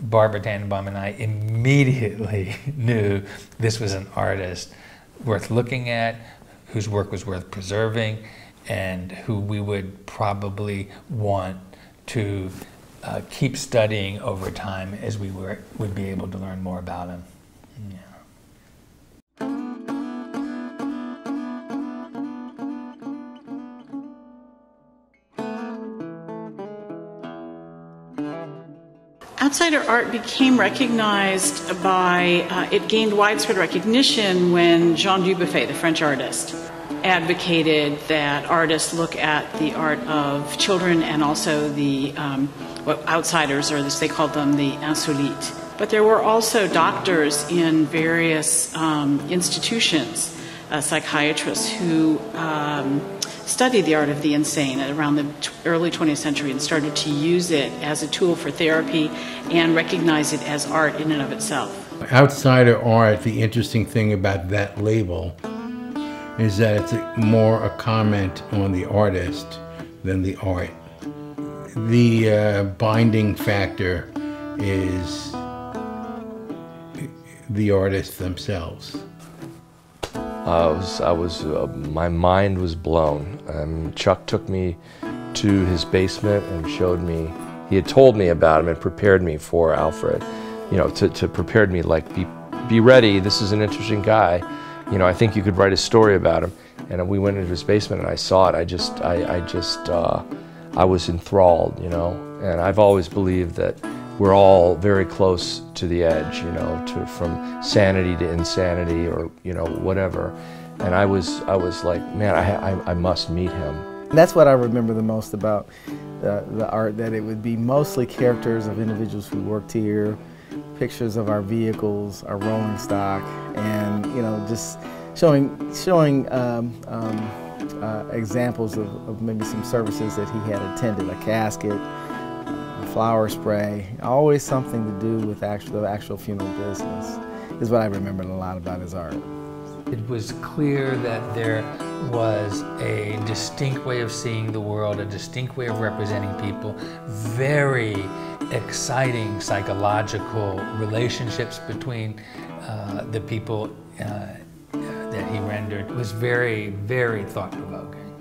Barbara Tannenbaum and I immediately knew this was an artist worth looking at, whose work was worth preserving, and who we would probably want to keep studying over time as we would be able to learn more about him. Yeah. Outsider art became recognized by, it gained widespread recognition when Jean Dubuffet, the French artist, advocated that artists look at the art of children and also the outsiders, or as they called them, the insolites. But there were also doctors in various institutions, psychiatrists who studied the art of the insane around the early 20th century and started to use it as a tool for therapy and recognize it as art in and of itself. Outsider art, the interesting thing about that label is that it's more a comment on the artist than the art. The binding factor is the artists themselves. My mind was blown. Chuck took me to his basement and showed me, he had told me about him and prepared me for Alfred, you know, to prepare me, like, be ready, this is an interesting guy, you know, I think you could write a story about him. And we went into his basement and I saw it, I was enthralled, you know, and I've always believed that we're all very close to the edge, you know, from sanity to insanity, or, you know, whatever. And I was like, man, I must meet him. That's what I remember the most about the art, that it would be mostly characters of individuals who worked here, pictures of our vehicles, our rolling stock, and, you know, just showing examples of maybe some services that he had attended, a casket, flower spray, always something to do with the actual funeral business, is what I remembered a lot about his art. It was clear that there was a distinct way of seeing the world, a distinct way of representing people, very exciting psychological relationships between the people that he rendered. It was very, very thought-provoking.